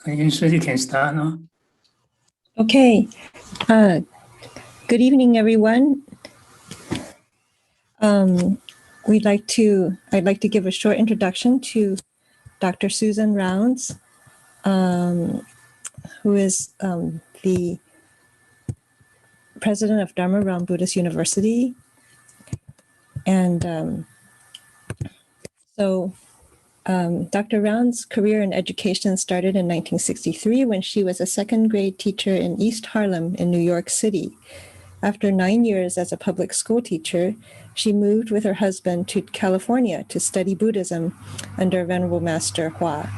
Usually you can start now. Okay. Good evening, everyone. I'd like to give a short introduction to Dr. Susan Rounds, who is the president of Dharma Realm Buddhist University. And Dr. Rounds' career in education started in 1963 when she was a second grade teacher in East Harlem in New York City. After 9 years as a public school teacher, she moved with her husband to California to study Buddhism under Venerable Master Hua.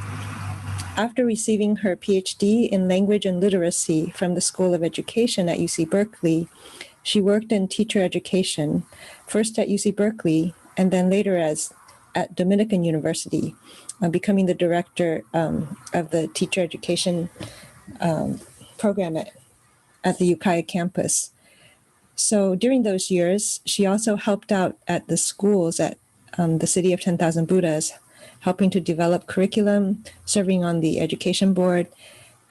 After receiving her PhD in language and literacy from the School of Education at UC Berkeley, she worked in teacher education, first at UC Berkeley and then later at Dominican University, becoming the director of the teacher education program at the Ukiah campus. So during those years, she also helped out at the schools at the City of 10,000 Buddhas, helping to develop curriculum, serving on the education board,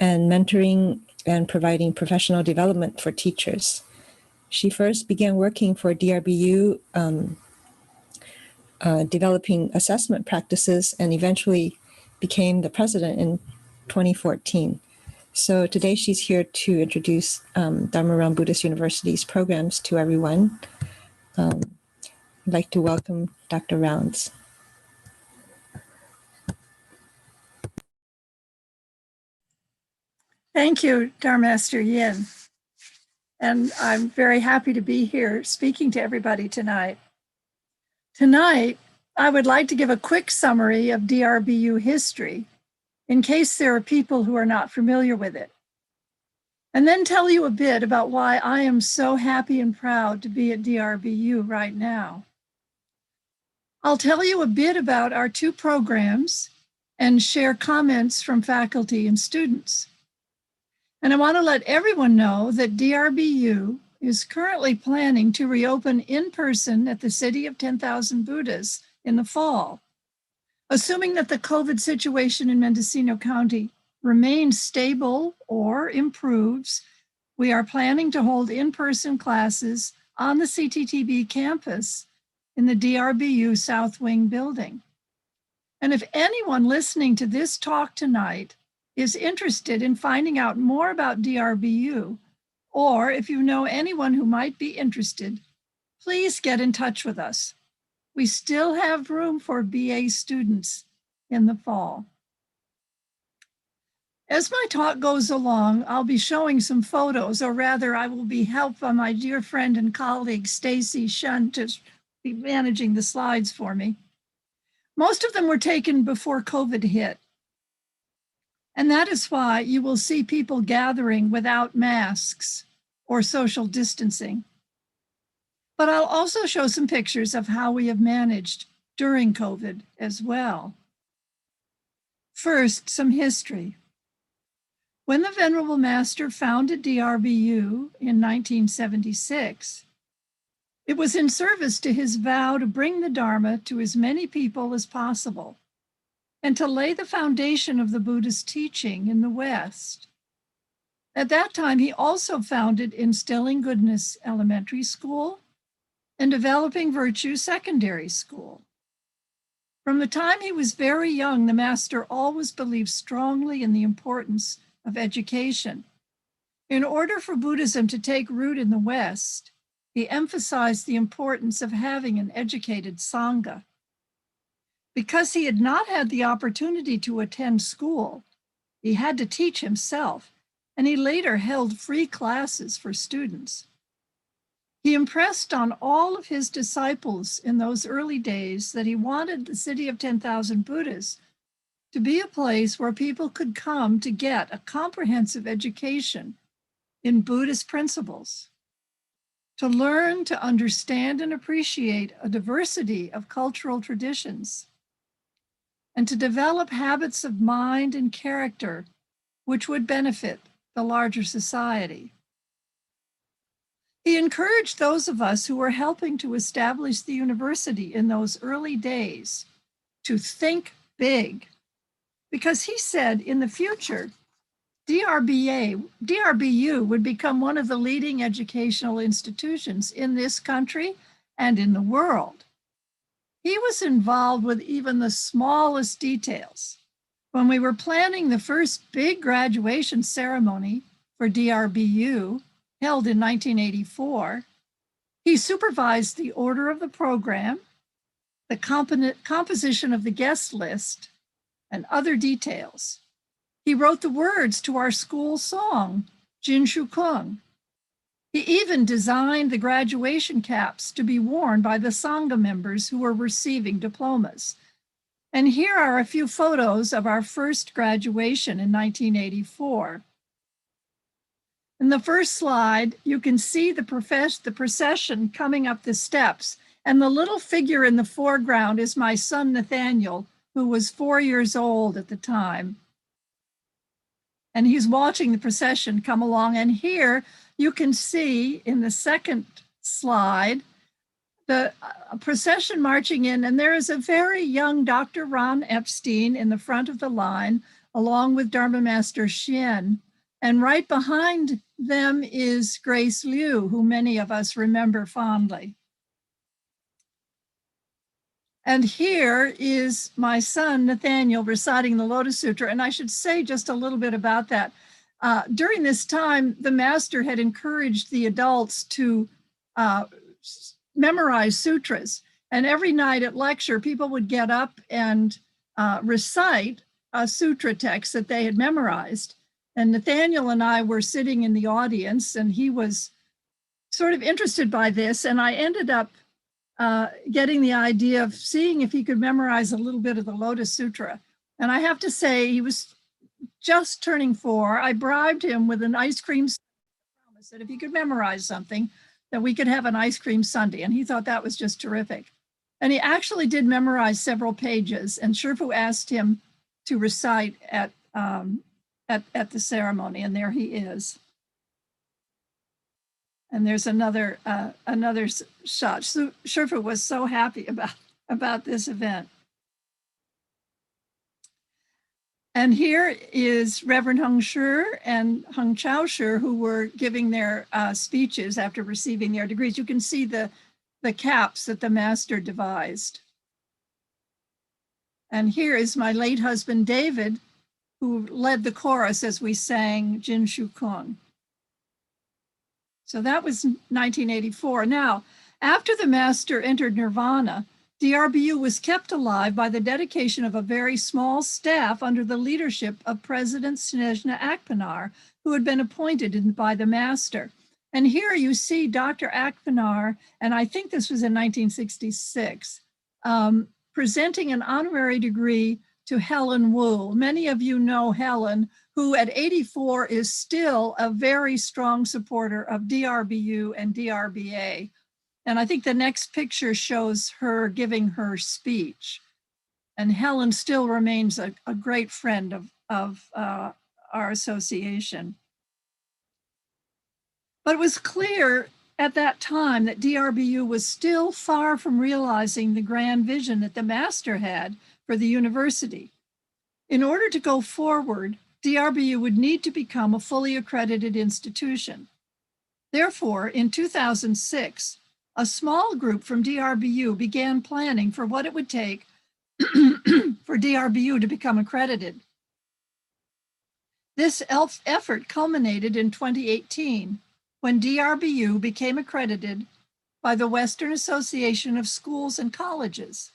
and mentoring and providing professional development for teachers. She first began working for DRBU, developing assessment practices, and eventually became the president in 2014. So today she's here to introduce Dharma Realm Buddhist University's programs to everyone. I'd like to welcome Dr. Rounds. Thank you, Dharma Master Yin. And I'm very happy to be here speaking to everybody tonight. Tonight, I would like to give a quick summary of DRBU history in case there are people who are not familiar with it, and then tell you a bit about why I am so happy and proud to be at DRBU right now. I'll tell you a bit about our two programs and share comments from faculty and students. And I want to let everyone know that DRBU is currently planning to reopen in person at the City of 10,000 Buddhas in the fall. Assuming that the COVID situation in Mendocino County remains stable or improves, we are planning to hold in-person classes on the CTTB campus in the DRBU South Wing building. And if anyone listening to this talk tonight is interested in finding out more about DRBU, or if you know anyone who might be interested, please get in touch with us. We still have room for BA students in the fall. As my talk goes along, I'll be showing some photos, or rather I will be helped by my dear friend and colleague, Stacy Shun, to be managing the slides for me. Most of them were taken before COVID hit. And that is why you will see people gathering without masks or social distancing. But I'll also show some pictures of how we have managed during COVID as well. First, some history. When the Venerable Master founded DRBU in 1976, it was in service to his vow to bring the Dharma to as many people as possible and to lay the foundation of the Buddhist teaching in the West. At that time, he also founded Instilling Goodness Elementary School and Developing Virtue Secondary School. From the time he was very young, the Master always believed strongly in the importance of education. In order for Buddhism to take root in the West, he emphasized the importance of having an educated Sangha. Because he had not had the opportunity to attend school, he had to teach himself, and he later held free classes for students. He impressed on all of his disciples in those early days that he wanted the City of 10,000 Buddhas to be a place where people could come to get a comprehensive education in Buddhist principles, to learn to understand and appreciate a diversity of cultural traditions, and to develop habits of mind and character which would benefit the larger society. He encouraged those of us who were helping to establish the university in those early days to think big, because he said in the future, DRBU would become one of the leading educational institutions in this country and in the world. He was involved with even the smallest details. When we were planning the first big graduation ceremony for DRBU, held in 1984, he supervised the order of the program, the composition of the guest list, and other details. He wrote the words to our school song, Jin Shu Kung. He even designed the graduation caps to be worn by the Sangha members who were receiving diplomas. And here are a few photos of our first graduation in 1984. In the first slide, you can see the procession coming up the steps, and the little figure in the foreground is my son, Nathaniel, who was 4 years old at the time. And he's watching the procession come along. And here you can see in the second slide, the procession marching in, and there is a very young Dr. Ron Epstein in the front of the line, along with Dharma Master Xian. And right behind them is Grace Liu, who many of us remember fondly. And here is my son, Nathaniel, reciting the Lotus Sutra. And I should say just a little bit about that. During this time, the master had encouraged the adults to memorize sutras. And every night at lecture, people would get up and recite a sutra text that they had memorized. And Nathaniel and I were sitting in the audience, and he was sort of interested by this. And I ended up getting the idea of seeing if he could memorize a little bit of the Lotus Sutra. And I have to say, he was just turning 4. I bribed him with an ice cream promise that if he could memorize something, that we could have an ice cream sundae. And he thought that was just terrific. And he actually did memorize several pages. And Shifu asked him to recite at the ceremony, and there he is. And there's another shot. Shifu was so happy about this event. And here is Reverend Heng Shi and Heng Chao Shi, who were giving their speeches after receiving their degrees. You can see the caps that the master devised. And here is my late husband, David, who led the chorus as we sang Jin Shu Kung. So that was 1984. Now, after the master entered nirvana, DRBU was kept alive by the dedication of a very small staff under the leadership of President Snezhna Akpinar, who had been appointed by the master. And here you see Dr. Akpinar, and I think this was in 1966, presenting an honorary degree to Helen Wu. Many of you know Helen, who at 84 is still a very strong supporter of DRBU and DRBA. And I think the next picture shows her giving her speech. And Helen still remains a great friend of our association. But it was clear at that time that DRBU was still far from realizing the grand vision that the master had for the university. In order to go forward, DRBU would need to become a fully accredited institution. Therefore, in 2006, a small group from DRBU began planning for what it would take for DRBU to become accredited. This effort culminated in 2018, when DRBU became accredited by the Western Association of Schools and Colleges.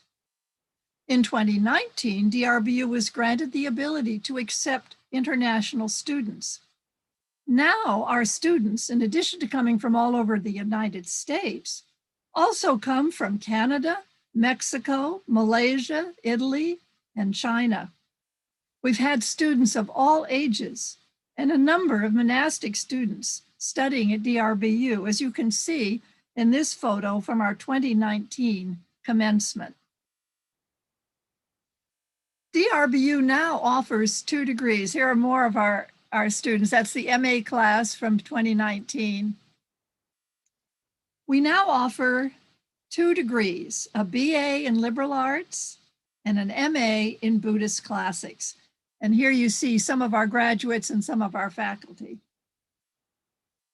In 2019, DRBU was granted the ability to accept international students. Now, our students, in addition to coming from all over the United States, also come from Canada, Mexico, Malaysia, Italy, and China. We've had students of all ages and a number of monastic students studying at DRBU, as you can see in this photo from our 2019 commencement. DRBU now offers 2 degrees. Here are more of our students. That's the MA class from 2019. We now offer 2 degrees, a BA in liberal arts and an MA in Buddhist classics. And here you see some of our graduates and some of our faculty.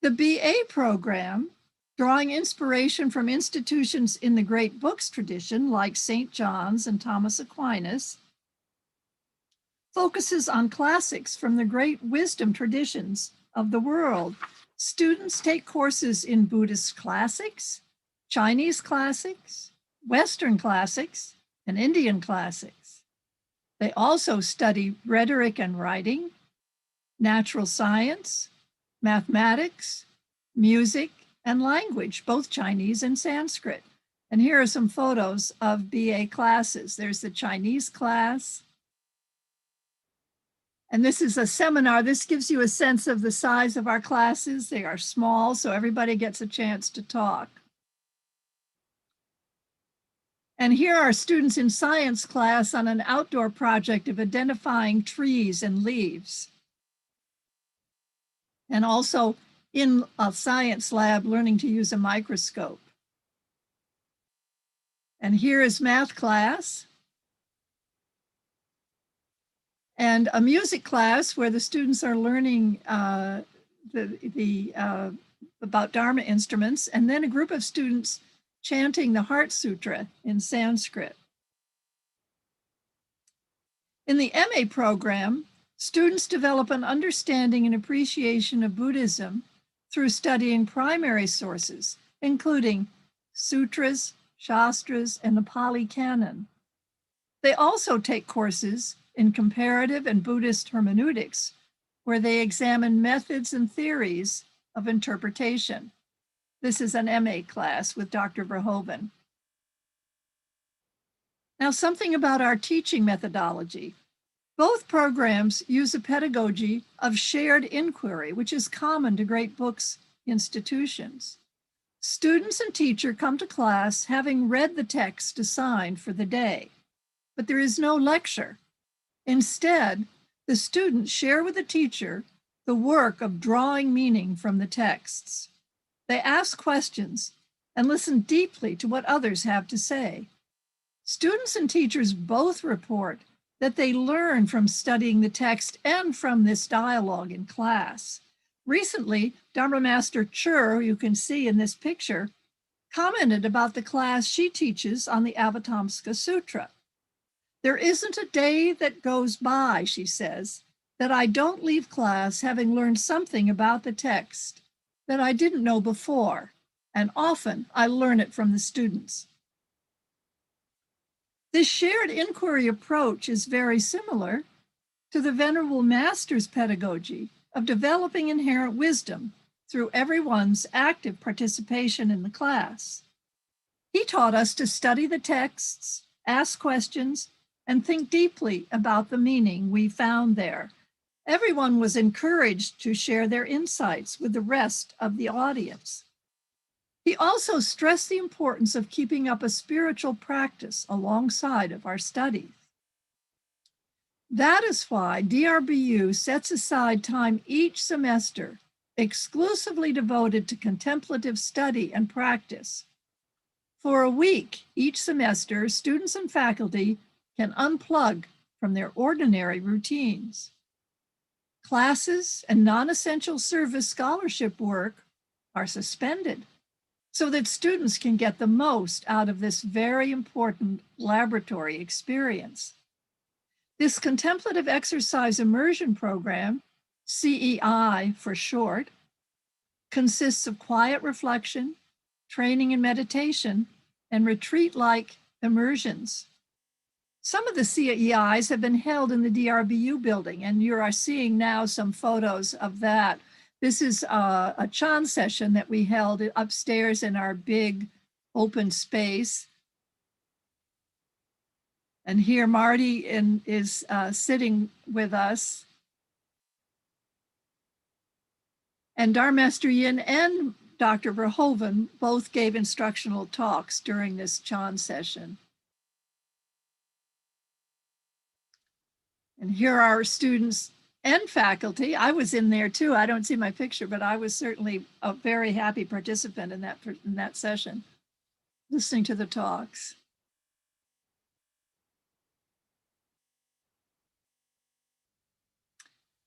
The BA program, drawing inspiration from institutions in the great books tradition like St. John's and Thomas Aquinas, focuses on classics from the great wisdom traditions of the world. Students take courses in Buddhist classics, Chinese classics, Western classics, and Indian classics. They also study rhetoric and writing, natural science, mathematics, music, and language, both Chinese and Sanskrit. And here are some photos of BA classes. There's the Chinese class. And this is a seminar. This gives you a sense of the size of our classes. They are small, so everybody gets a chance to talk. And here are students in science class on an outdoor project of identifying trees and leaves. And also in a science lab, learning to use a microscope. And here is math class. And a music class where the students are learning about Dharma instruments, and then a group of students chanting the Heart Sutra in Sanskrit. In the MA program, students develop an understanding and appreciation of Buddhism through studying primary sources, including sutras, shastras, and the Pali Canon. They also take courses in comparative and Buddhist hermeneutics, where they examine methods and theories of interpretation. This is an MA class with Dr. Verhoeven. Now, something about our teaching methodology. Both programs use a pedagogy of shared inquiry, which is common to great books institutions. Students and teacher come to class having read the text assigned for the day, but there is no lecture. Instead, the students share with the teacher the work of drawing meaning from the texts. They ask questions and listen deeply to what others have to say. Students and teachers both report that they learn from studying the text and from this dialogue in class. Recently, Dharma Master Chur, who you can see in this picture, commented about the class she teaches on the Avatamsaka Sutra. There isn't a day that goes by, she says, that I don't leave class having learned something about the text that I didn't know before, and often I learn it from the students. This shared inquiry approach is very similar to the Venerable Master's pedagogy of developing inherent wisdom through everyone's active participation in the class. He taught us to study the texts, ask questions, and think deeply about the meaning we found there. Everyone was encouraged to share their insights with the rest of the audience. He also stressed the importance of keeping up a spiritual practice alongside of our studies. That is why DRBU sets aside time each semester exclusively devoted to contemplative study and practice. For a week each semester, students and faculty can unplug from their ordinary routines. Classes and non-essential service scholarship work are suspended so that students can get the most out of this very important laboratory experience. This contemplative exercise immersion program, CEI for short, consists of quiet reflection, training in meditation, and retreat-like immersions. Some of the CEIs have been held in the DRBU building, and you are seeing now some photos of that. This is a Chan session that we held upstairs in our big open space. And here Marty is sitting with us. And Dharmaster Yin and Dr. Verhoeven both gave instructional talks during this Chan session. And here are our students and faculty. I was in there too. I don't see my picture, but I was certainly a very happy participant in that session, listening to the talks.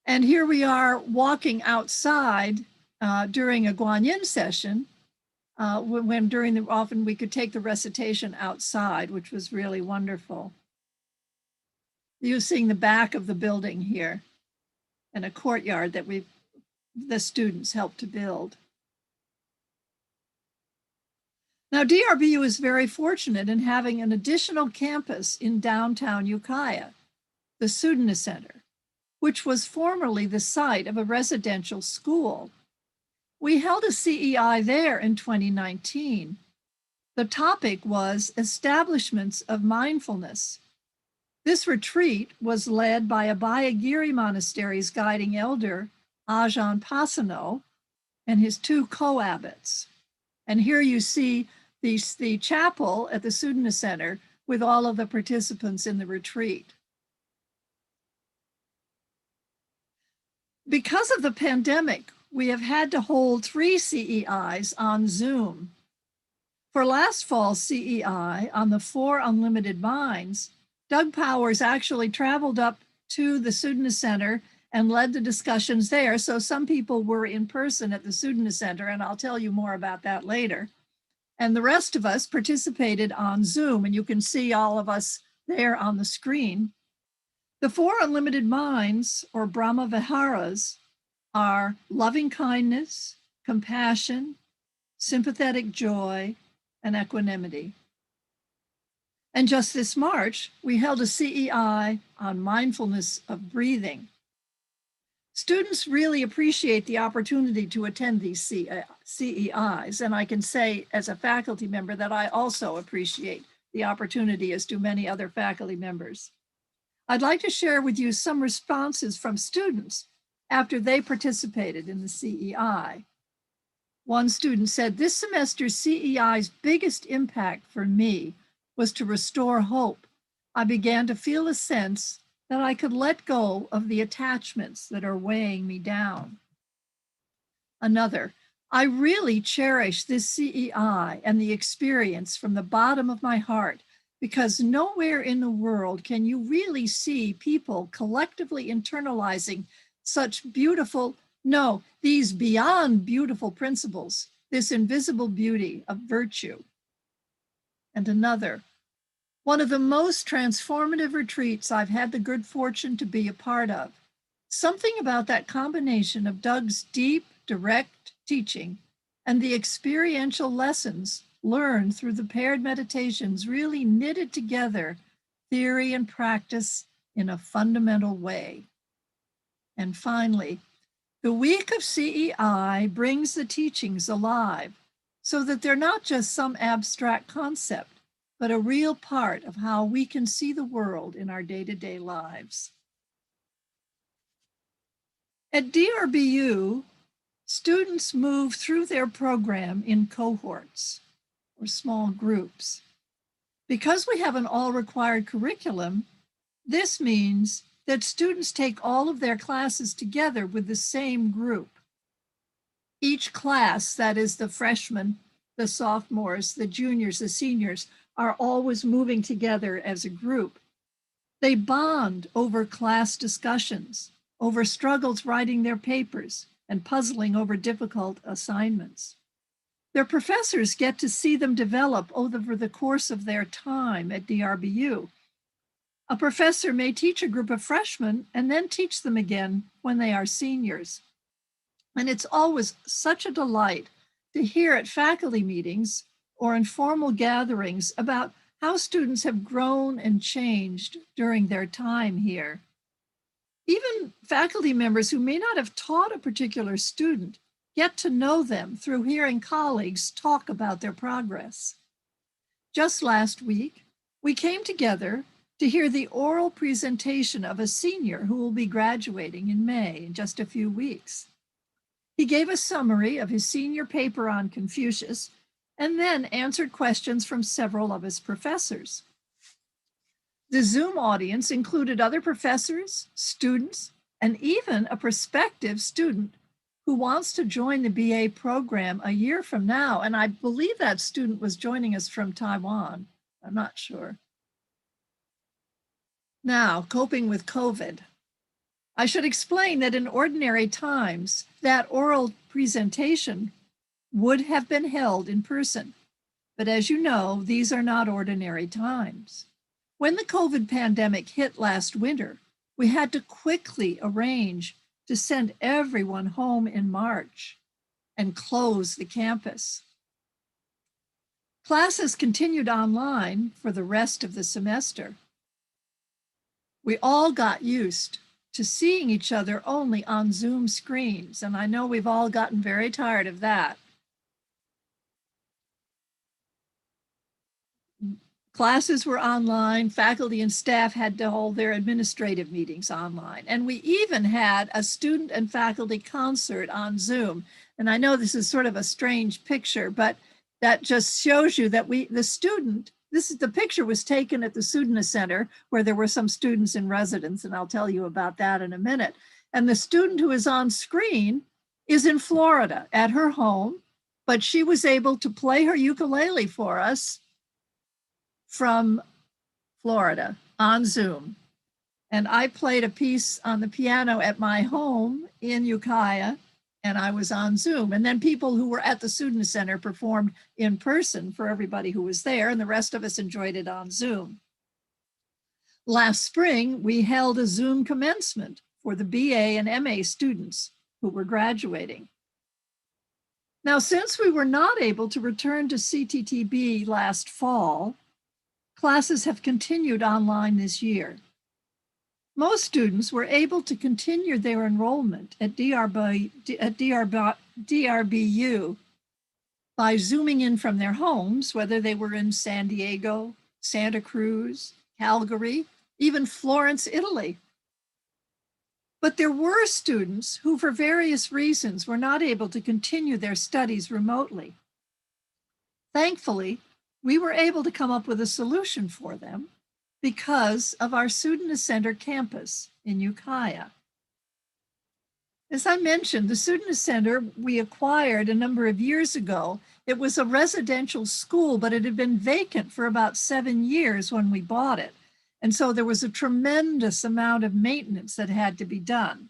And here we are walking outside during a Guanyin session, often we could take the recitation outside, which was really wonderful. You're seeing the back of the building here and a courtyard that the students helped to build. Now, DRBU is very fortunate in having an additional campus in downtown Ukiah, the Sudana Center, which was formerly the site of a residential school. We held a CEI there in 2019. The topic was Establishments of Mindfulness. This retreat was led by Abhayagiri Monastery's guiding elder, Ajahn Pasano, and his 2 co-abbots. And here you see the chapel at the Sudana Center with all of the participants in the retreat. Because of the pandemic, we have had to hold 3 CEIs on Zoom. For last fall's CEI on the 4 Unlimited Minds, Doug Powers actually traveled up to the Sudana Center and led the discussions there. So some people were in person at the Sudana Center, and I'll tell you more about that later. And the rest of us participated on Zoom, and you can see all of us there on the screen. The 4 Unlimited Minds, or Brahma Viharas, are loving kindness, compassion, sympathetic joy, and equanimity. And just this March, we held a CEI on mindfulness of breathing. Students really appreciate the opportunity to attend these CEIs, and I can say as a faculty member that I also appreciate the opportunity, as do many other faculty members. I'd like to share with you some responses from students after they participated in the CEI. One student said, "This semester's CEI's biggest impact for me was to restore hope. I began to feel a sense that I could let go of the attachments that are weighing me down." Another, "I really cherish this CEI and the experience from the bottom of my heart, because nowhere in the world can you really see people collectively internalizing such beautiful, no, these beyond beautiful principles, this invisible beauty of virtue." And another, "One of the most transformative retreats I've had the good fortune to be a part of. Something about that combination of Doug's deep, direct teaching and the experiential lessons learned through the paired meditations really knitted together theory and practice in a fundamental way." And finally, "The week of CEI brings the teachings alive so that they're not just some abstract concept, but a real part of how we can see the world in our day-to-day lives." At DRBU, students move through their program in cohorts or small groups. Because we have an all-required curriculum, this means that students take all of their classes together with the same group. Each class, that is the freshmen, the sophomores, the juniors, the seniors, are always moving together as a group. They bond over class discussions, over struggles writing their papers, and puzzling over difficult assignments. Their professors get to see them develop over the course of their time at DRBU. A professor may teach a group of freshmen and then teach them again when they are seniors. And it's always such a delight to hear at faculty meetings or informal gatherings about how students have grown and changed during their time here. Even faculty members who may not have taught a particular student get to know them through hearing colleagues talk about their progress. Just last week, we came together to hear the oral presentation of a senior who will be graduating in May, in just a few weeks. He gave a summary of his senior paper on Confucius and then answered questions from several of his professors. The Zoom audience included other professors, students, and even a prospective student who wants to join the BA program a year from now. And I believe that student was joining us from Taiwan. I'm not sure. Now, coping with COVID. I should explain that in ordinary times, that oral presentation would have been held in person. But as you know, these are not ordinary times. When the COVID pandemic hit last winter, we had to quickly arrange to send everyone home in March and close the campus. Classes continued online for the rest of the semester. We all got used to seeing each other only on Zoom screens, and I know we've all gotten very tired of that. Classes were online, faculty and staff had to hold their administrative meetings online, and we even had a student and faculty concert on Zoom. And I know this is sort of a strange picture, but that just shows you that the picture was taken at the Sutra Center where there were some students in residence, and I'll tell you about that in a minute. And the student who is on screen is in Florida at her home, but she was able to play her ukulele for us from Florida on Zoom. And I played a piece on the piano at my home in Ukiah, and I was on Zoom. And then people who were at the Sutra Center performed in person for everybody who was there, and the rest of us enjoyed it on Zoom. Last spring, we held a Zoom commencement for the BA and MA students who were graduating. Now, since we were not able to return to CTTB last fall, classes have continued online this year. Most students were able to continue their enrollment at DRBU by Zooming in from their homes, whether they were in San Diego, Santa Cruz, Calgary, even Florence, Italy. But there were students who, for various reasons, were not able to continue their studies remotely. Thankfully, we were able to come up with a solution for them because of our Sutra Center campus in Ukiah. As I mentioned, the Sutra Center we acquired a number of years ago. It was a residential school, but it had been vacant for about 7 years when we bought it. And so there was a tremendous amount of maintenance that had to be done.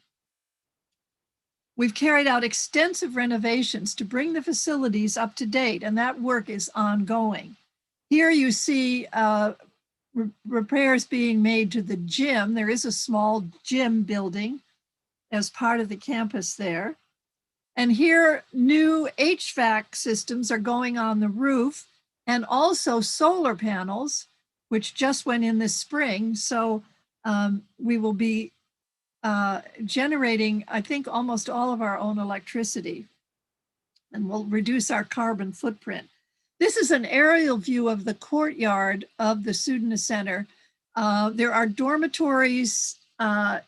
We've carried out extensive renovations to bring the facilities up to date, and that work is ongoing. Here you see repairs being made to the gym. There is a small gym building as part of the campus there. And here, new HVAC systems are going on the roof, and also solar panels, which just went in this spring. So we will be generating, I think, almost all of our own electricity, and we'll reduce our carbon footprint. This is an aerial view of the courtyard of the Sutra Center. There are dormitories, I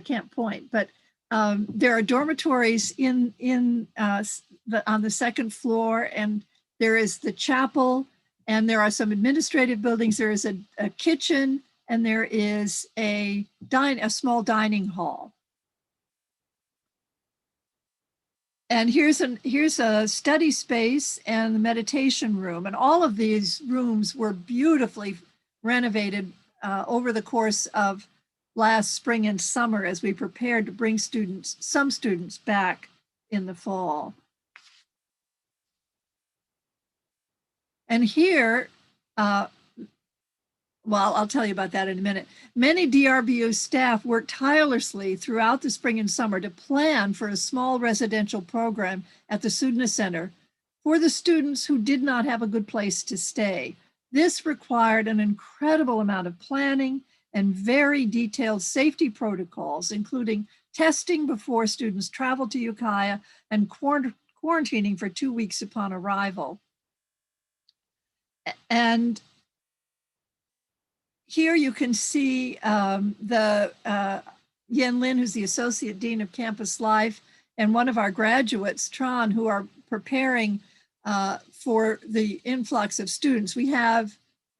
can't point, but there are dormitories on the second floor, and there is the chapel, and there are some administrative buildings. There is a kitchen, and there is a small dining hall. And here's a study space and the meditation room. And all of these rooms were beautifully renovated over the course of last spring and summer as we prepared to bring some students back in the fall. And here, well, I'll tell you about that in a minute. Many DRBU staff worked tirelessly throughout the spring and summer to plan for a small residential program at the Sutra Center for the students who did not have a good place to stay. This required an incredible amount of planning and very detailed safety protocols, including testing before students traveled to Ukiah and quarantining for 2 weeks upon arrival. And here you can see the Yen Lin, who's the Associate Dean of Campus Life, and one of our graduates, Tran, who are preparing for the influx of students. We have,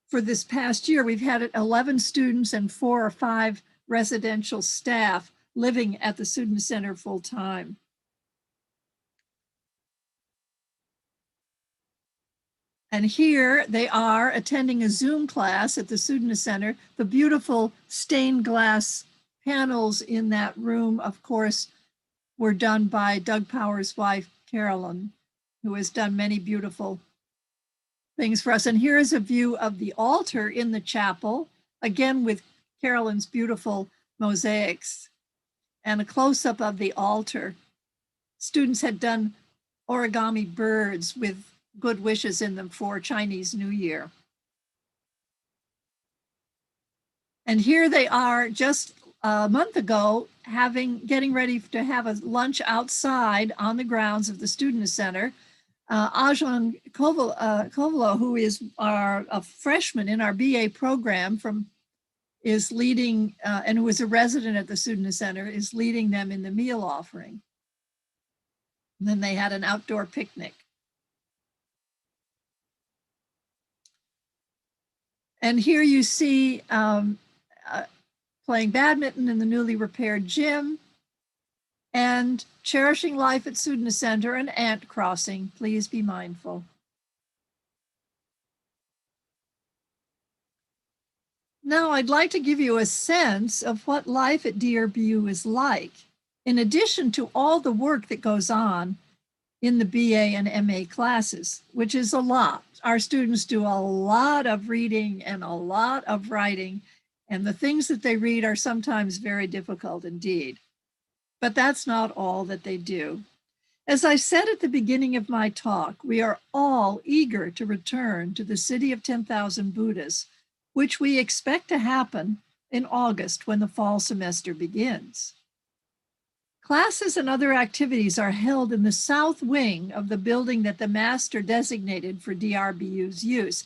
for this past year, we've had 11 students and 4 or 5 residential staff living at the Sutra Center full time. And here they are attending a Zoom class at the Sutra Center, the beautiful stained glass panels in that room, of course, were done by Doug Power's wife, Carolyn, who has done many beautiful things for us. And here is a view of the altar in the chapel, again with Carolyn's beautiful mosaics, and a close-up of the altar. Students had done origami birds with good wishes in them for Chinese New Year. And here they are just a month ago getting ready to have a lunch outside on the grounds of the Student Center. Ajahn Kovalo, who is a freshman in our BA program is leading, and who is a resident at the Student Center, is leading them in the meal offering. And then they had an outdoor picnic. And here you see playing badminton in the newly repaired gym, and cherishing life at Student Center and ant crossing. Please be mindful. Now I'd like to give you a sense of what life at DRBU is like, in addition to all the work that goes on in the BA and MA classes, which is a lot. Our students do a lot of reading and a lot of writing, and the things that they read are sometimes very difficult indeed. But that's not all that they do. As I said at the beginning of my talk, we are all eager to return to the city of 10,000 Buddhas, which we expect to happen in August when the fall semester begins. Classes and other activities are held in the south wing of the building that the master designated for DRBU's use.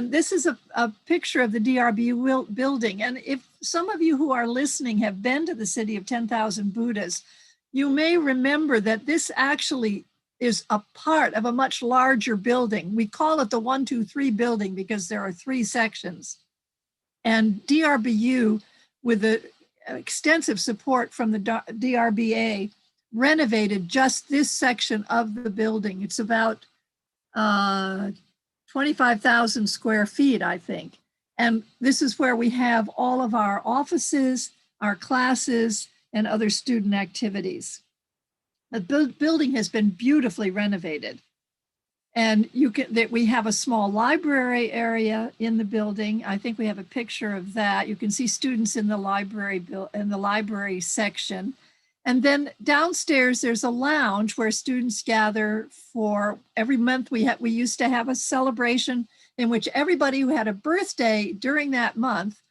This is a picture of the DRBU building. And if some of you who are listening have been to the city of 10,000 Buddhas, you may remember that this actually is a part of a much larger building. We call it the 1, 2, 3 building because there are 3 sections. And DRBU, with the extensive support from the DRBA, renovated just this section of the building. It's about 25,000 square feet, I think. And this is where we have all of our offices, our classes, and other student activities. The building has been beautifully renovated. And we have a small library area in the building. I think we have a picture of that. You can see students in the library section. And then downstairs, there's a lounge where students gather for every month. We used to have a celebration in which everybody who had a birthday during that month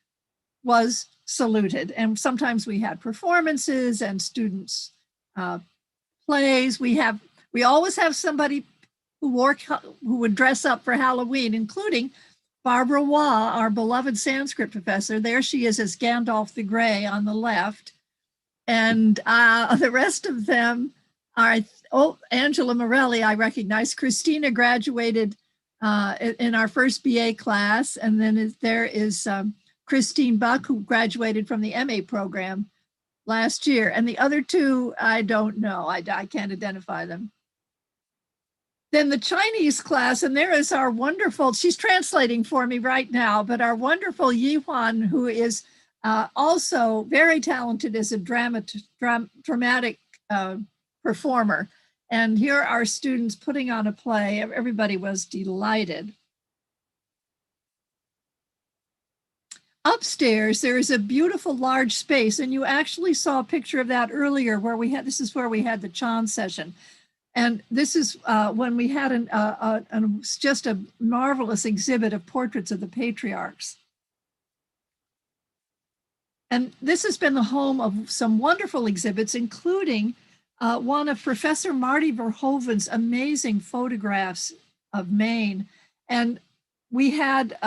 was saluted. And sometimes we had performances and students plays. We always have somebody who would dress up for Halloween, including Barbara Waugh, our beloved Sanskrit professor. There she is as Gandalf the Grey on the left. And the rest of them are, Angela Morelli, I recognize. Christina graduated in our first BA class. And then there is Christine Buck, who graduated from the MA program last year. And the other 2, I don't know. I can't identify them. Then the Chinese class, and there is our wonderful, she's translating for me right now, but our wonderful Yi Huan, who is also very talented as a dramatic performer. And here are students putting on a play. Everybody was delighted. Upstairs, there is a beautiful large space, and you actually saw a picture of that earlier where this is where we had the Chan session. And this is when we had just a marvelous exhibit of portraits of the patriarchs. And this has been the home of some wonderful exhibits, including one of Professor Marty Verhoeven's amazing photographs of Maine. And we had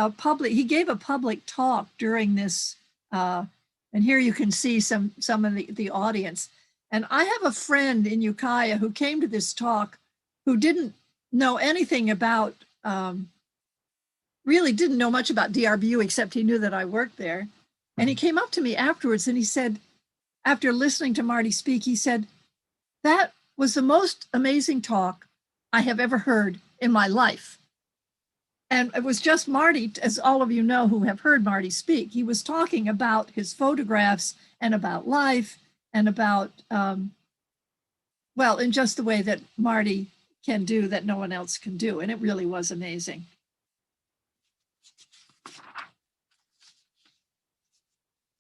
he gave a public talk during this, and here you can see some of the audience. And I have a friend in Ukiah who came to this talk who didn't know anything about, really didn't know much about DRBU, except he knew that I worked there. And he came up to me afterwards and he said, after listening to Marty speak, he said, "That was the most amazing talk I have ever heard in my life." And it was just Marty, as all of you know who have heard Marty speak, he was talking about his photographs and about life and about, well, in just the way that Marty can do that no one else can do. And it really was amazing.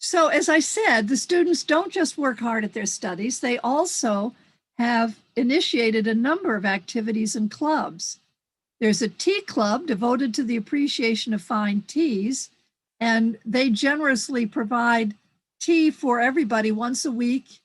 So as I said, the students don't just work hard at their studies, they also have initiated a number of activities and clubs. There's a tea club devoted to the appreciation of fine teas, and they generously provide tea for everybody once a week,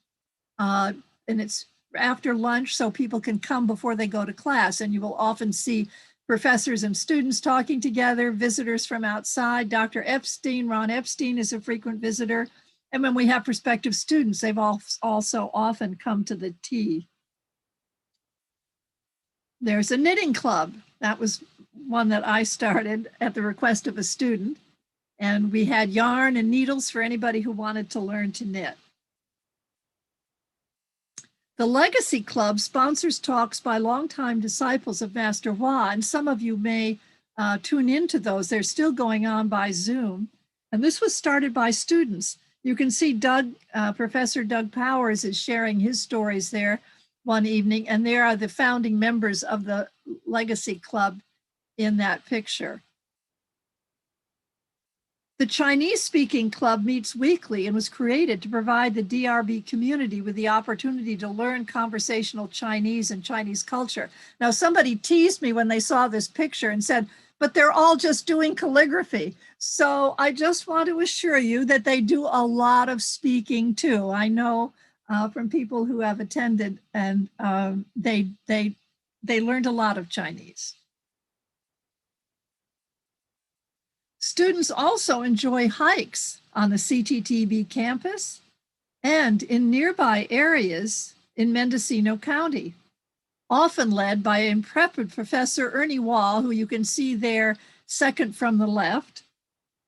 and it's after lunch so people can come before they go to class, and you will often see professors and students talking together, visitors from outside. Dr. Epstein, Ron Epstein is a frequent visitor, and when we have prospective students, they've also often come to the tea. There's a knitting club. That was one that I started at the request of a student. And we had yarn and needles for anybody who wanted to learn to knit. The Legacy Club sponsors talks by longtime disciples of Master Hua, and some of you may tune into those. They're still going on by Zoom. And this was started by students. You can see Professor Doug Powers is sharing his stories there one evening, and there are the founding members of the Legacy Club in that picture. The Chinese-speaking club meets weekly and was created to provide the DRB community with the opportunity to learn conversational Chinese and Chinese culture. Now, somebody teased me when they saw this picture and said, but they're all just doing calligraphy. So I just want to assure you that they do a lot of speaking too. I know from people who have attended, and they learned a lot of Chinese. Students also enjoy hikes on the CTTB campus and in nearby areas in Mendocino County, often led by intrepid Professor Ernie Wall, who you can see there second from the left.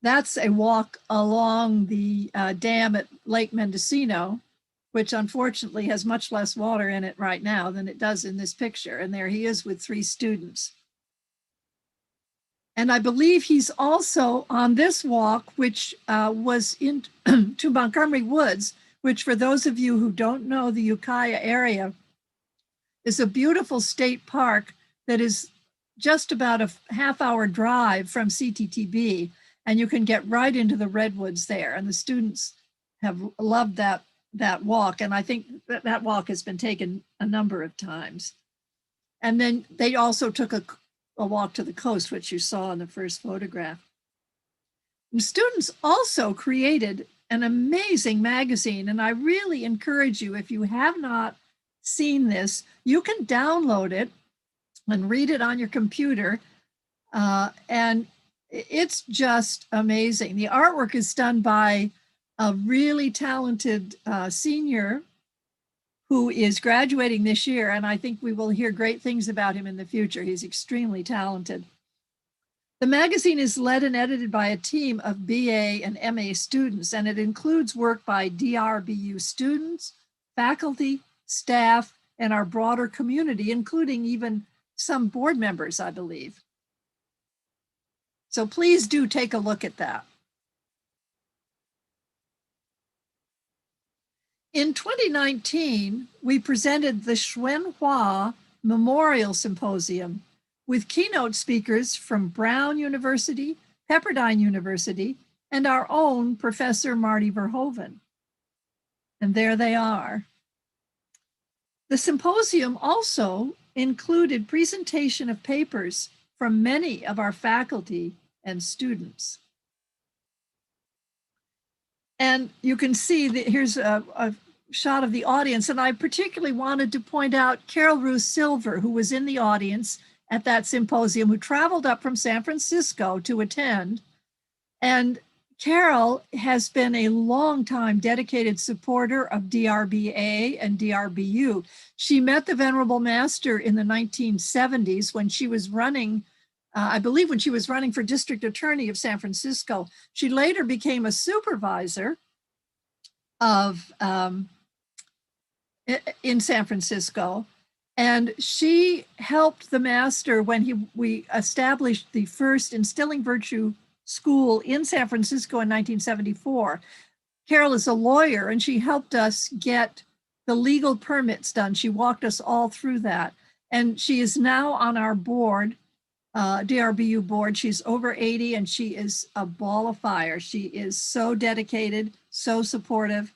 That's a walk along the dam at Lake Mendocino, which unfortunately has much less water in it right now than it does in this picture. And there he is with 3 students. And I believe he's also on this walk, which was into Montgomery Woods, which for those of you who don't know the Ukiah area, is a beautiful state park that is just about a half-hour drive from CTTB, and you can get right into the redwoods there. And the students have loved that walk, and I think that walk has been taken a number of times. And then they also took a walk to the coast, which you saw in the first photograph. And students also created an amazing magazine, and I really encourage you, if you have not seen this, you can download it and read it on your computer, and it's just amazing. The artwork is done by a really talented senior who is graduating this year, and I think we will hear great things about him in the future. He's extremely talented. The magazine is led and edited by a team of BA and MA students, and it includes work by DRBU students, faculty, staff, and our broader community, including even some board members, I believe. So please do take a look at that. In 2019, we presented the Schwenhua Memorial Symposium with keynote speakers from Brown University, Pepperdine University, and our own Professor Marty Verhoeven. And there they are. The symposium also included presentation of papers from many of our faculty and students. And you can see that here's a shot of the audience. And I particularly wanted to point out Carol Ruth Silver, who was in the audience at that symposium, who traveled up from San Francisco to attend. And Carol has been a longtime dedicated supporter of DRBA and DRBU. She met the Venerable Master in the 1970s when she was running, I believe when she was running for district attorney of San Francisco. She later became a supervisor of in San Francisco. And she helped the master when we established the first Instilling Virtue school in San Francisco in 1974. Carol is a lawyer, and she helped us get the legal permits done. She walked us all through that. And she is now on our board, DRBU board. She's over 80, and she is a ball of fire. She is so dedicated, so supportive.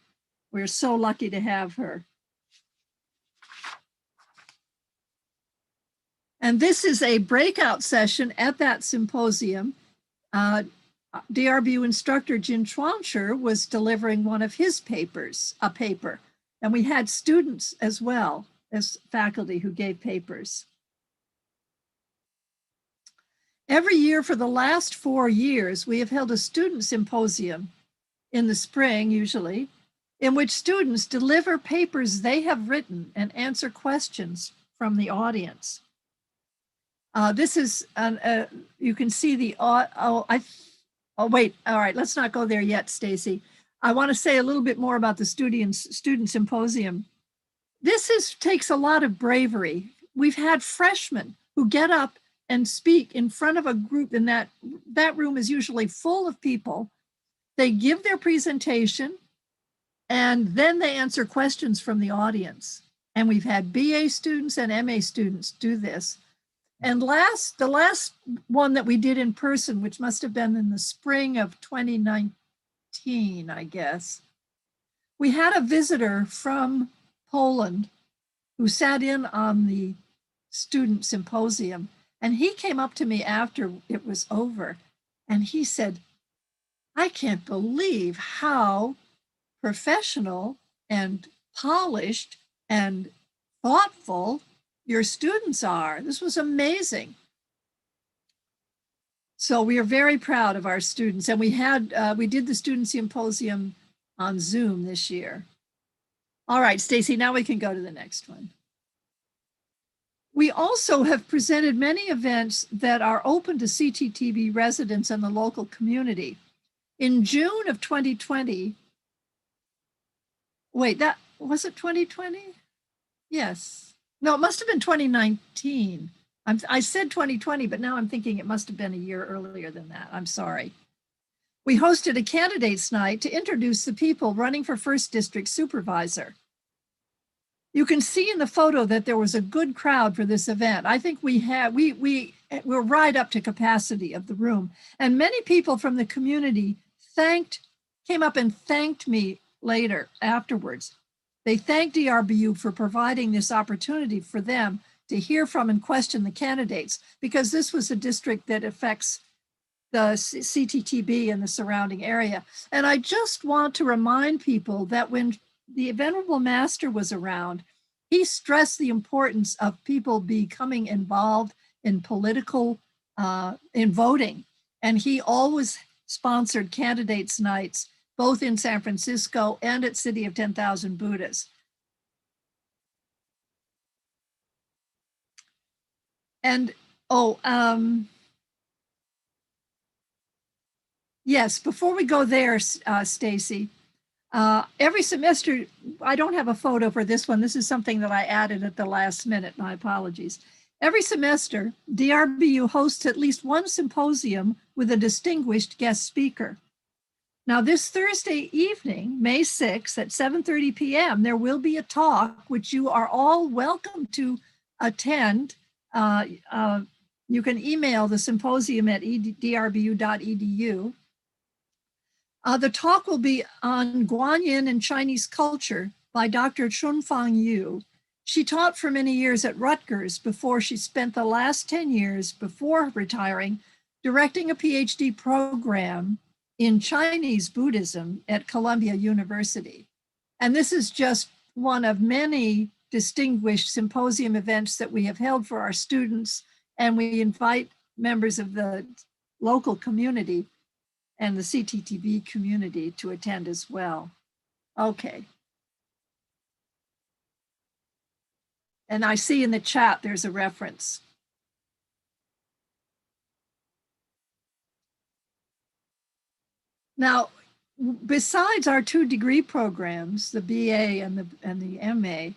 We're so lucky to have her. And this is a breakout session at that symposium. DRBU instructor Jin Chuansher was delivering one of his papers, a paper. And we had students as well as faculty who gave papers. Every year for the last 4 years, we have held a student symposium in the spring, usually, in which students deliver papers they have written and answer questions from the audience. This is, you can see the, wait, all right, let's not go there yet, Stacy. I want to say a little bit more about the student symposium. This takes a lot of bravery. We've had freshmen who get up and speak in front of a group, and that room is usually full of people. They give their presentation, and then they answer questions from the audience. And we've had BA students and MA students do this. And the last one that we did in person, which must have been in the spring of 2019, I guess, we had a visitor from Poland who sat in on the student symposium. And he came up to me after it was over, and he said, I can't believe how professional and polished and thoughtful your students are. This was amazing. So we are very proud of our students. And we did the student symposium on Zoom this year. All right, Stacy, now we can go to the next one. We also have presented many events that are open to CTTB residents and the local community. In June of 2020, wait, that was it 2020? Yes. No, it must have been 2019. I said 2020, but now I'm thinking it must have been a year earlier than that. I'm sorry. We hosted a candidates night to introduce the people running for First District Supervisor. You can see in the photo that there was a good crowd for this event. I think we were right up to capacity of the room. And many people from the community came up and thanked me later, afterwards. They thanked DRBU for providing this opportunity for them to hear from and question the candidates, because this was a district that affects the CTTB and the surrounding area. And I just want to remind people that when the Venerable Master was around, he stressed the importance of people becoming involved in political, in voting. And he always sponsored candidates nights, both in San Francisco and at City of 10,000 Buddhas. And, yes, before we go there, Stacy, every semester, I don't have a photo for this one. This is something that I added at the last minute, my apologies. Every semester, DRBU hosts at least one symposium with a distinguished guest speaker. Now, this Thursday evening, May 6th at 7:30 p.m., there will be a talk which you are all welcome to attend. You can email the symposium at drbu.edu. The talk will be on Guanyin and Chinese culture by Dr. Chunfang Yu. She taught for many years at Rutgers before she spent the last 10 years before retiring directing a PhD program in Chinese Buddhism at Columbia University. And this is just one of many distinguished symposium events that we have held for our students, and we invite members of the local community and the CTTB community to attend as well. Okay. And I see in the chat there's a reference. Now, besides our 2 degree programs, the BA and the MA,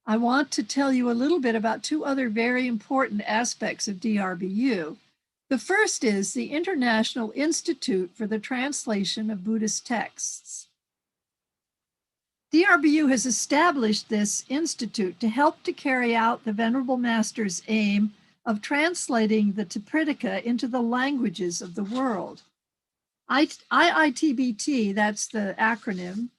I want to tell you a little bit about two other very important aspects of DRBU. The first is the International Institute for the Translation of Buddhist Texts. DRBU has established this institute to help to carry out the Venerable Master's aim of translating the Tipitaka into the languages of the world. IITBT, that's the acronym,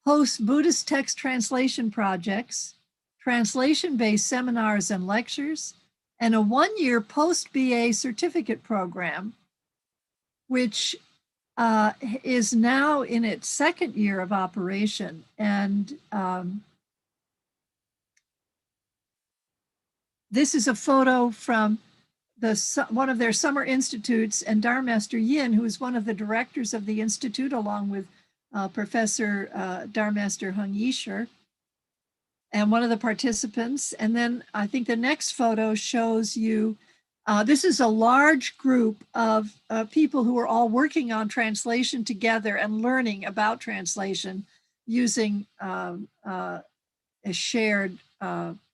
hosts Buddhist text translation projects, translation-based seminars and lectures, and a one-year post-BA certificate program, which is now in its second year of operation. And this is a photo from one of their summer institutes, and Dharma Master Yin, who is one of the directors of the institute, along with Professor Dharma Master Hung Yisher, and one of the participants. And then I think the next photo shows you, this is a large group of people who are all working on translation together and learning about translation using a shared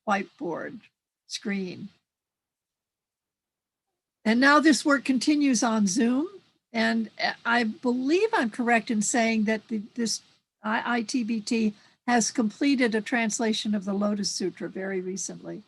whiteboard screen. And now this work continues on Zoom. And I believe I'm correct in saying that this IITBT has completed a translation of the Lotus Sutra very recently.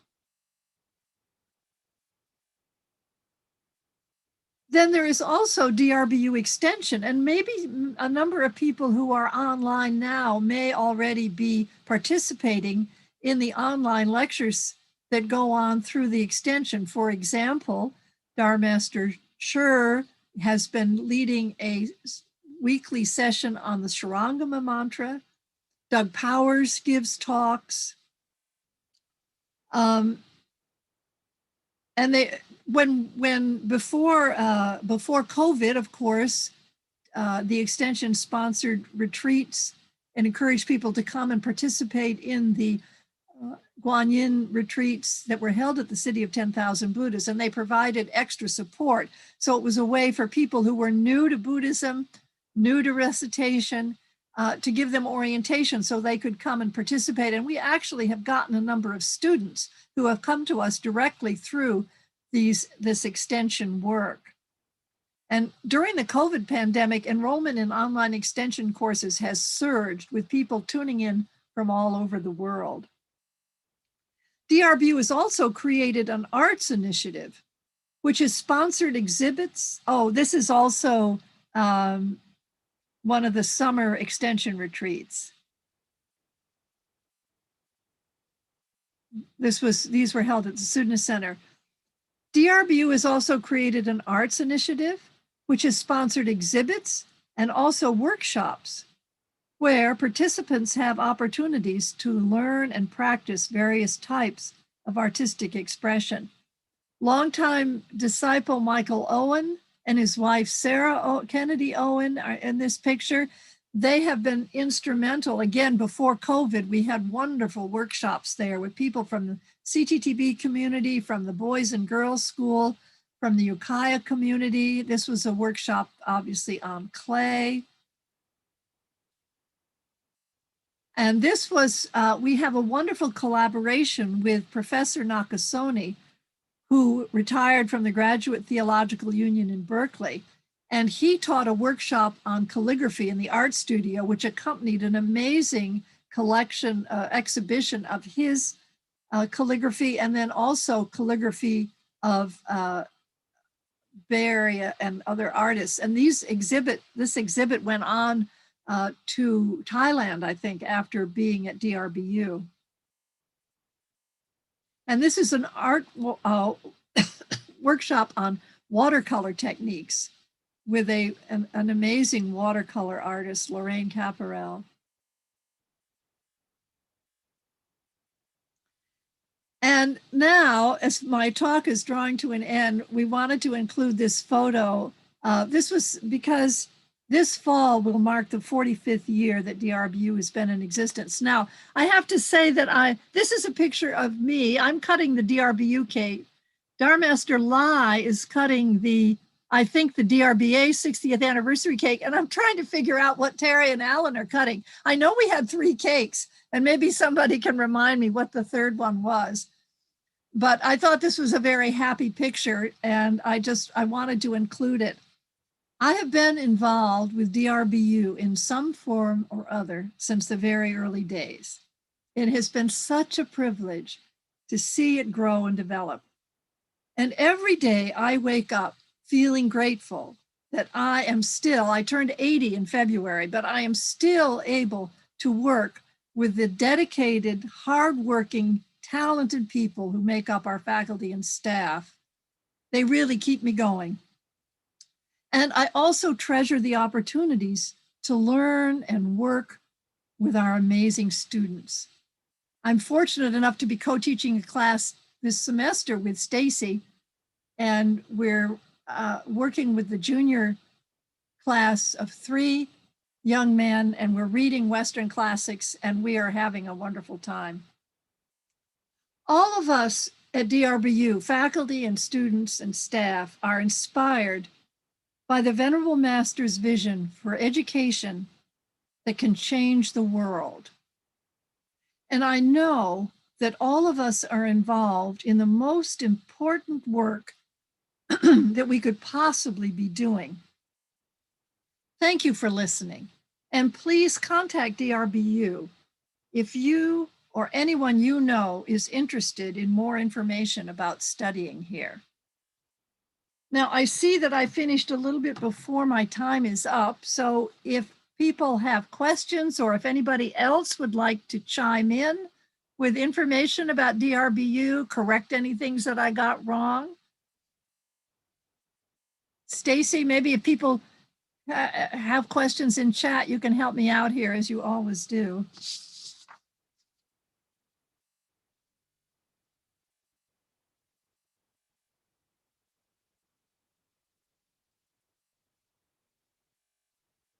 Then there is also DRBU Extension, and maybe a number of people who are online now may already be participating in the online lectures that go on through the extension. For example, Dharma Master Sher has been leading a weekly session on the Shurangama mantra. Doug Powers gives talks. And before COVID, of course, the extension sponsored retreats and encouraged people to come and participate in the Guanyin retreats that were held at the City of 10,000 Buddhas, and they provided extra support. So it was a way for people who were new to Buddhism, new to recitation, to give them orientation so they could come and participate. And we actually have gotten a number of students who have come to us directly through this extension work. And during the COVID pandemic, enrollment in online extension courses has surged, with people tuning in from all over the world. DRBU has also created an arts initiative, which has sponsored exhibits. Oh, this is also one of the summer extension retreats. These were held at the Sudna Center. DRBU has also created an arts initiative, which has sponsored exhibits and also workshops, where participants have opportunities to learn and practice various types of artistic expression. Longtime disciple Michael Owen and his wife Sarah Kennedy Owen are in this picture. They have been instrumental. Again, before COVID, we had wonderful workshops there with people from the CTTB community, from the Boys and Girls School, from the Ukiah community. This was a workshop, obviously, on clay. And this was, we have a wonderful collaboration with Professor Nakasone, who retired from the Graduate Theological Union in Berkeley. And he taught a workshop on calligraphy in the art studio, which accompanied an amazing collection, exhibition of his calligraphy, and then also calligraphy of Bay Area and other artists. And this exhibit went on to Thailand, I think, after being at DRBU. And this is an art workshop on watercolor techniques with an amazing watercolor artist, Lorraine Caparel. And now, as my talk is drawing to an end, we wanted to include this photo. This was because this fall will mark the 45th year that DRBU has been in existence. Now, I have to say that this is a picture of me. I'm cutting the DRBU cake. Dharma Master Lai is cutting the I think the DRBA 60th anniversary cake, and I'm trying to figure out what Terry and Alan are cutting. I know we had 3 cakes, and maybe somebody can remind me what the third one was. But I thought this was a very happy picture, and I wanted to include it. I have been involved with DRBU in some form or other since the very early days. It has been such a privilege to see it grow and develop. And every day I wake up feeling grateful that I turned 80 in February, but I am still able to work with the dedicated, hardworking, talented people who make up our faculty and staff. They really keep me going. And I also treasure the opportunities to learn and work with our amazing students. I'm fortunate enough to be co-teaching a class this semester with Stacy, and we're working with the junior class of 3 young men, and we're reading Western classics, and we are having a wonderful time. All of us at DRBU, faculty and students and staff, are inspired by the Venerable Master's vision for education that can change the world. And I know that all of us are involved in the most important work that we could possibly be doing. Thank you for listening. And please contact DRBU if you or anyone you know is interested in more information about studying here. Now, I see that I finished a little bit before my time is up. So if people have questions, or if anybody else would like to chime in with information about DRBU, correct any things that I got wrong. Stacy, maybe if people have questions in chat, you can help me out here, as you always do.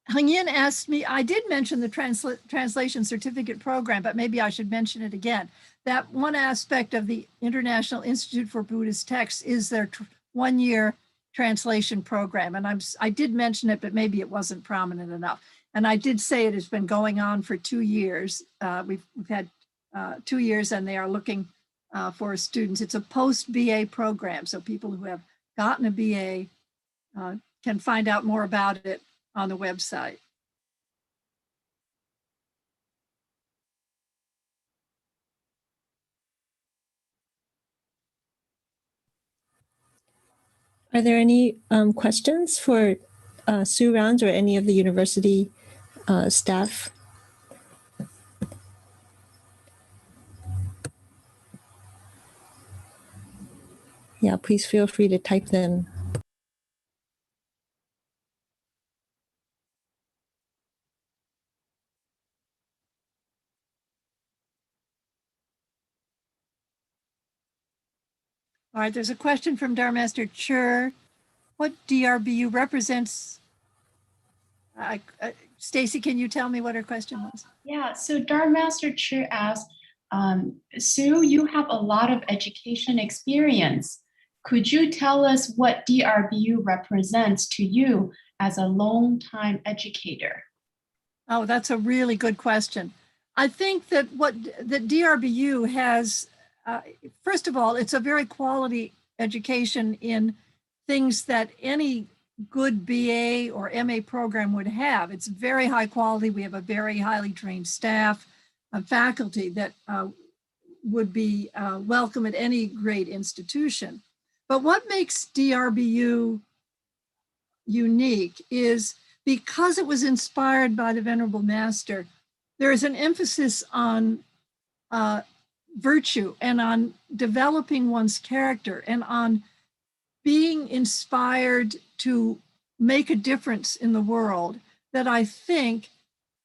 Heng Yin asked me, I did mention the translation certificate program, but maybe I should mention it again. That one aspect of the International Institute for Buddhist Texts is their 1-year translation program. And I did mention it, but maybe it wasn't prominent enough. And I did say it has been going on for 2 years. We've had 2 years, and they are looking for students. It's a post-BA program, so people who have gotten a BA can find out more about it on the website. Are there any questions for Sue Rounds or any of the university staff? Yeah, please feel free to type them. All right, there's a question from Dharmaster Chur. What DRBU represents? Stacy, can you tell me what her question was? Yeah, so Dharmaster Chur asked, Sue, you have a lot of education experience. Could you tell us what DRBU represents to you as a long-time educator? Oh, that's a really good question. I think that that DRBU has, first of all, it's a very quality education in things that any good BA or MA program would have. It's very high quality. We have a very highly trained staff and faculty that would be welcome at any great institution. But what makes DRBU unique is because it was inspired by the Venerable Master, there is an emphasis on virtue and on developing one's character and on being inspired to make a difference in the world that I think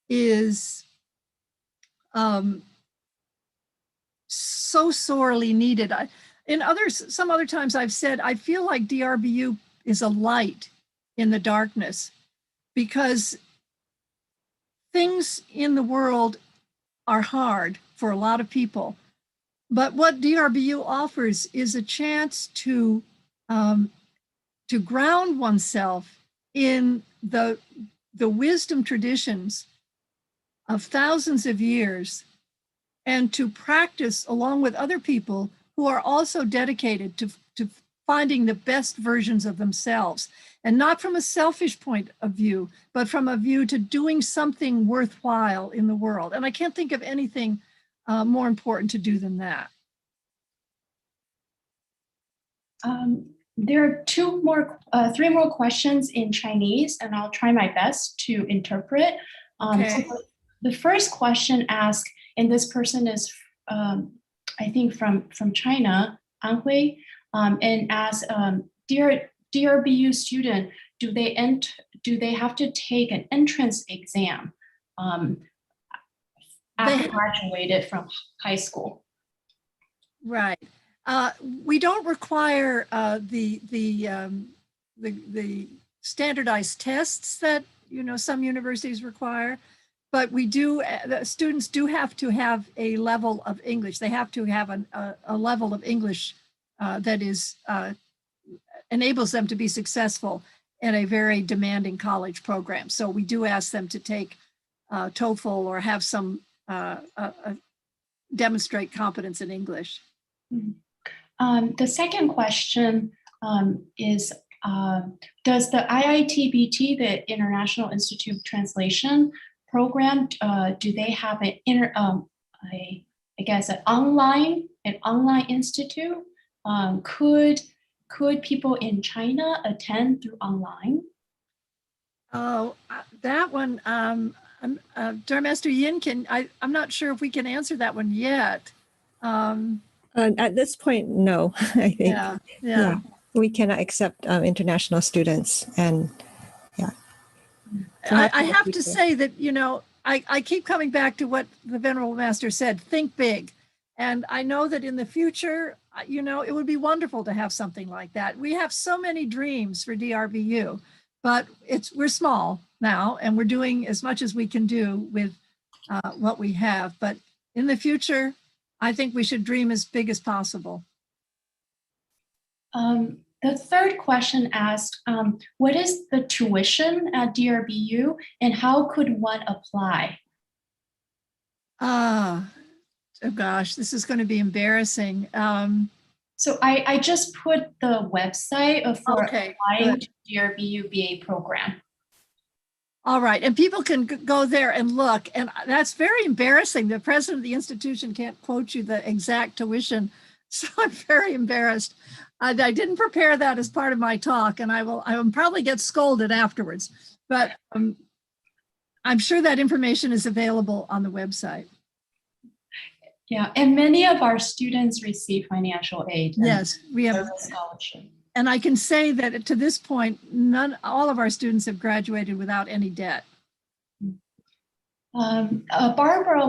is so sorely needed. Some other times I've said, I feel like DRBU is a light in the darkness, because things in the world are hard for a lot of people. But what DRBU offers is a chance to to ground oneself in the wisdom traditions of thousands of years, and to practice along with other people who are also dedicated to finding the best versions of themselves, and not from a selfish point of view, but from a view to doing something worthwhile in the world. And I can't think of anything more important to do than that. There are three more questions in Chinese, and I'll try my best to interpret. Okay. So the first question asks, and this person is, I think, from China, Anhui, and asks, dear DRBU student, do they have to take an entrance exam after graduated from high school? Right. We don't require the standardized tests that some universities require, but we do. The students do have to have a level of English. They have to have a level of English that is enables them to be successful in a very demanding college program. So we do ask them to take TOEFL or have some demonstrate competence in English. The second question is, does the IITBT, the International Institute of Translation program, do they have an online institute? Could people in China attend through online? Oh, that one, Dr. Master Yin I'm not sure if we can answer that one yet. At this point, no, I think. Yeah. We cannot accept international students, and I have to say that, I keep coming back to what the Venerable Master said, think big. And I know that in the future, it would be wonderful to have something like that. We have so many dreams for DRBU, but we're small now, and we're doing as much as we can do with what we have. But in the future, I think we should dream as big as possible. The third question asked, what is the tuition at DRBU and how could one apply? Oh gosh, this is going to be embarrassing. So I just put the website for applying to DRBU BA program. All right, and people can go there and look, and that's very embarrassing. The president of the institution can't quote you the exact tuition, so I'm very embarrassed. I didn't prepare that as part of my talk, and I will probably get scolded afterwards, but I'm sure that information is available on the website. Yeah, and many of our students receive financial aid. Yes, we have a scholarship. And I can say that to this point, all of our students have graduated without any debt. Barbara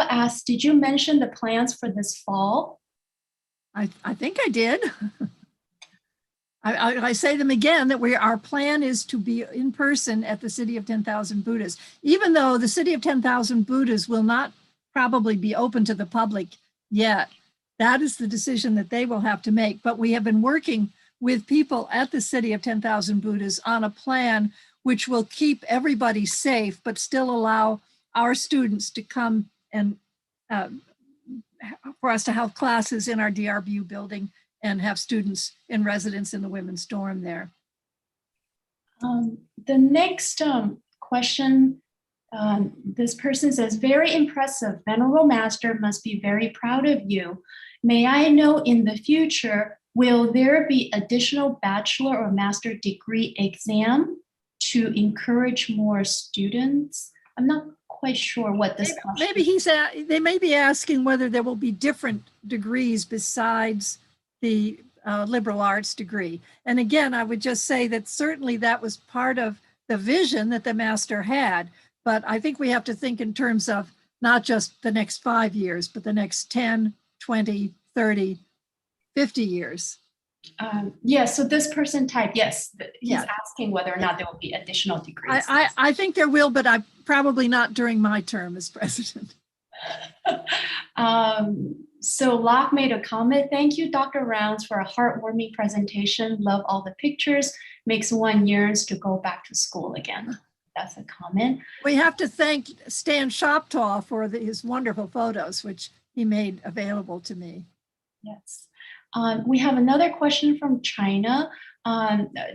asked, did you mention the plans for this fall? I think I did. I say them again, that our plan is to be in person at the City of 10,000 Buddhas, even though the City of 10,000 Buddhas will not probably be open to the public yet. That is the decision that they will have to make. But we have been working with people at the City of 10,000 Buddhas on a plan which will keep everybody safe, but still allow our students to come and for us to have classes in our DRBU building and have students in residence in the women's dorm there. The next question, this person says, very impressive. Venerable Master must be very proud of you. May I know in the future, will there be additional bachelor or master degree exam to encourage more students? I'm not quite sure what this question is. Maybe they may be asking whether there will be different degrees besides the liberal arts degree. And again, I would just say that certainly that was part of the vision that the Master had. But I think we have to think in terms of not just the next 5 years, but the next 10, 20, 30, 50 years. Yes, so this person typed, yes, he's asking whether or not there will be additional degrees. I think there will, but probably not during my term as president. So Locke made a comment. Thank you, Dr. Rounds, for a heartwarming presentation. Love all the pictures. Makes one yearns to go back to school again. That's a comment. We have to thank Stan Shoptaw for his wonderful photos, which he made available to me. Yes. We have another question from China.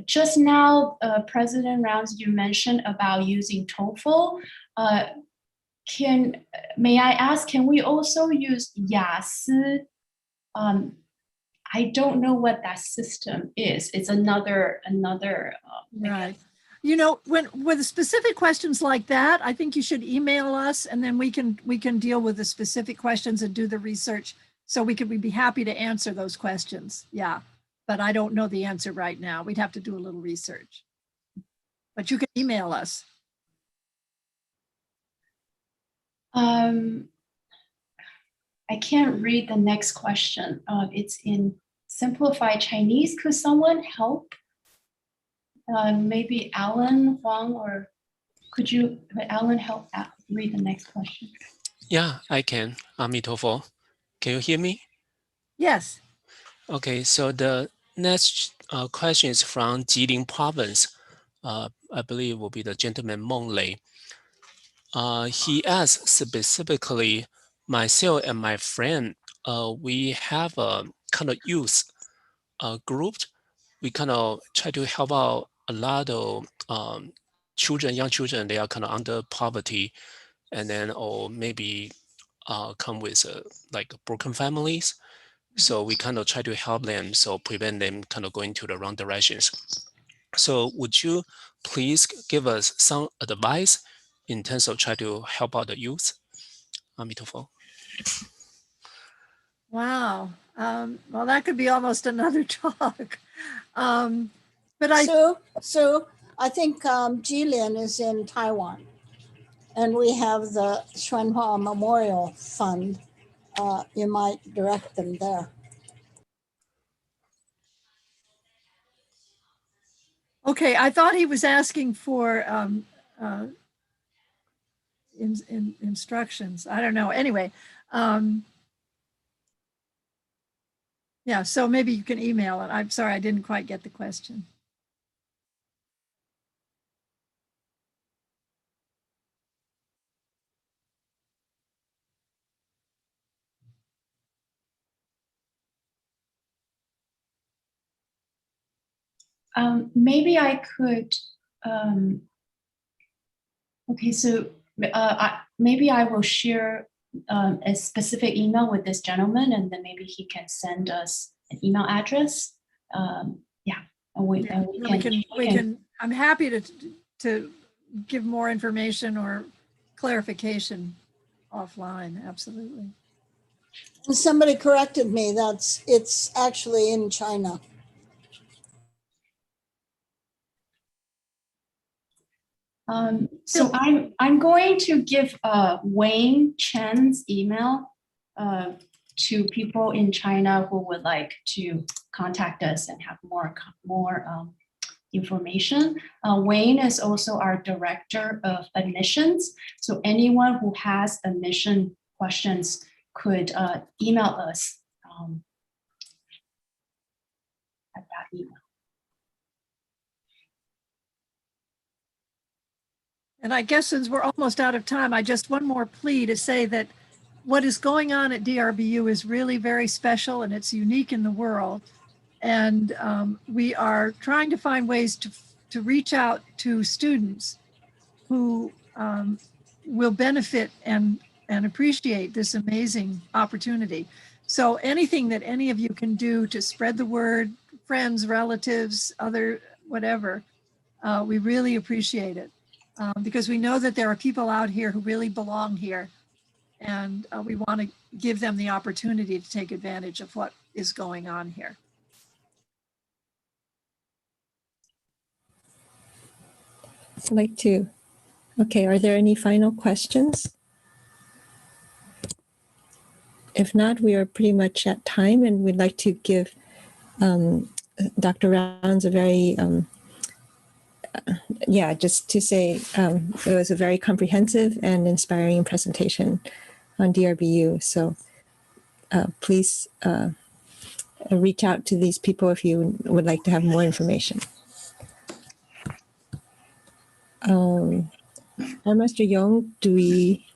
Just now, President Rounds, you mentioned about using TOEFL. May I ask, can we also use Yasi? I don't know what that system is. It's another. Right. You know, with specific questions like that, I think you should email us, and then we can deal with the specific questions and do the research. So we'd be happy to answer those questions. Yeah, but I don't know the answer right now. We'd have to do a little research. But you can email us. I can't read the next question. It's in simplified Chinese. Could someone help? Maybe Alan Huang, or could you, Alan, help read the next question? Yeah, I can. Amitofo. Can you hear me? Yes. Okay, so the next question is from Jilin Province. I believe will be the gentleman Meng Lei. He asks specifically, myself and my friend, we have a kind of youth group. We kind of try to help out a lot of children, young children. They are kind of under poverty, and then or maybe come with like broken families. So we kind of try to help them, so prevent them kind of going to the wrong directions. So would you please give us some advice in terms of try to help out the youth? Amitofo. Wow. Well, that could be almost another talk. But Sue, I think Jilin is in Taiwan, and we have the Schwenhua Memorial Fund. You might direct them there. okay, I thought he was asking for instructions. I don't know. Anyway, yeah, so maybe you can email it. I'm sorry, I didn't quite get the question. Maybe I could, okay, so maybe I will share a specific email with this gentleman, and then maybe he can send us an email address. Yeah, and we can. I'm happy to give more information or clarification offline. Absolutely. And somebody corrected me. It's actually in China. So I'm going to give Wayne Chen's email to people in China who would like to contact us and have more information. Wayne is also our director of admissions. So anyone who has admission questions could email us at that email. And I guess since we're almost out of time, I just one more plea to say that what is going on at DRBU is really very special and it's unique in the world. And we are trying to find ways to reach out to students who will benefit and appreciate this amazing opportunity. So anything that any of you can do to spread the word, friends, relatives, other, whatever, we really appreciate it. Because we know that there are people out here who really belong here, and we want to give them the opportunity to take advantage of what is going on here. I'd like to. Okay, are there any final questions? If not, we are pretty much at time, and we'd like to give Dr. Rounds a very just to say it was a very comprehensive and inspiring presentation. on DRBU. So please reach out to these people if you would like to have more information. Master Yong, do we?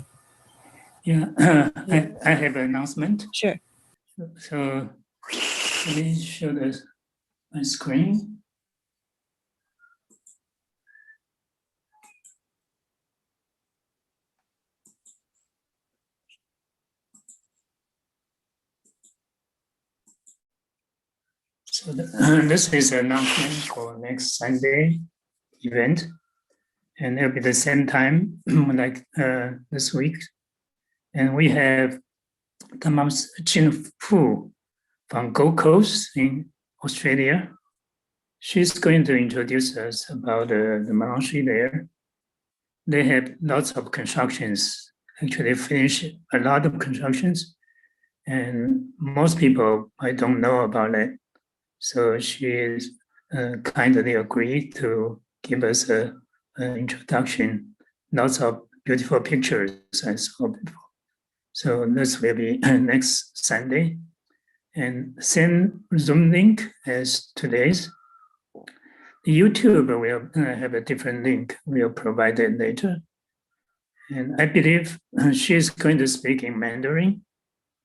Yeah, I have an announcement. Sure. So let me show my screen. So this is an announcement for next Sunday event, and it'll be the same time like this week. And we have Tamam Chin Fu from Gold Coast in Australia. She's going to introduce us about the monastery there. They have lots of constructions, actually finished a lot of constructions, and most people I don't know about it. So she kindly agreed to give us an introduction. Lots of beautiful pictures I saw before. So this will be next Sunday. And same Zoom link as today's. The YouTube will have a different link. We'll provide it later. And I believe she's going to speak in Mandarin.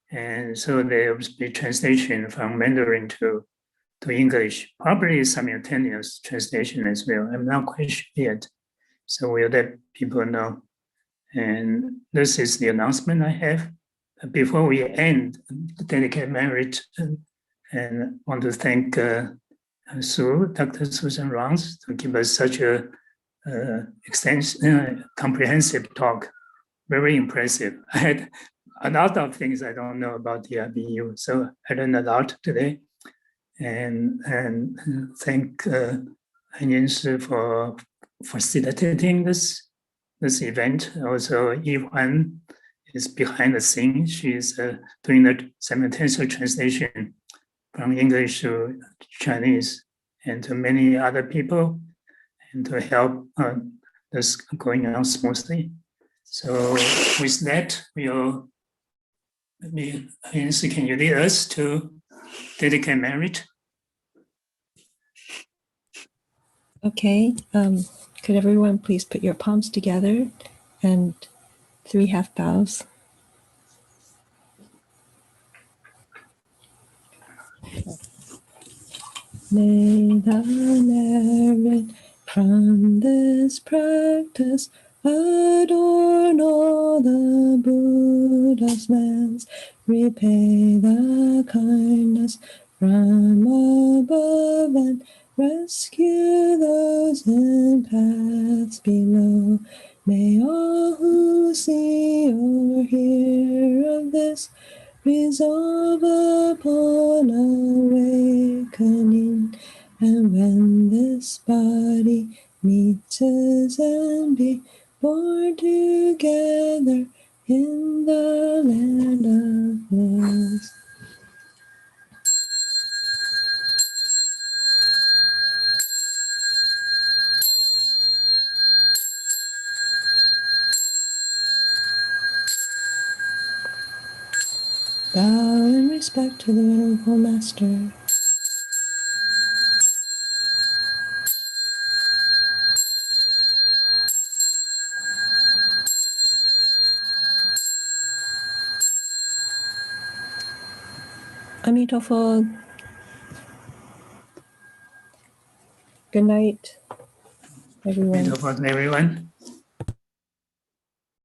And so there will be translation from Mandarin to English, probably simultaneous translation as well. I'm not quite sure yet. So we'll let people know. And this is the announcement I have. Before we end, dedicate merit, and want to thank Sue, Dr. Susan Rounds, to give us such a extensive, comprehensive talk. Very impressive. I had a lot of things I don't know about DRBU, so I learned a lot today. And thank Hanyan Shi for facilitating this event. Also, Yihuan is behind the scenes. She's doing the simultaneous translation from English to Chinese and to many other people, and to help this going on smoothly. So with that, Hanyan Shi, can you lead us to dedicate merit? Okay. Could everyone please put your palms together and 3 half bows? May the merit from this practice adorn all the Buddha's lands, repay the kindness from above, and rescue those in paths below. May all who see or hear of this resolve upon awakening, and when this body meets his end, be born together in the land of bliss. Bow in respect to the Venerable Master. Amitofo. Good night, everyone. Everyone.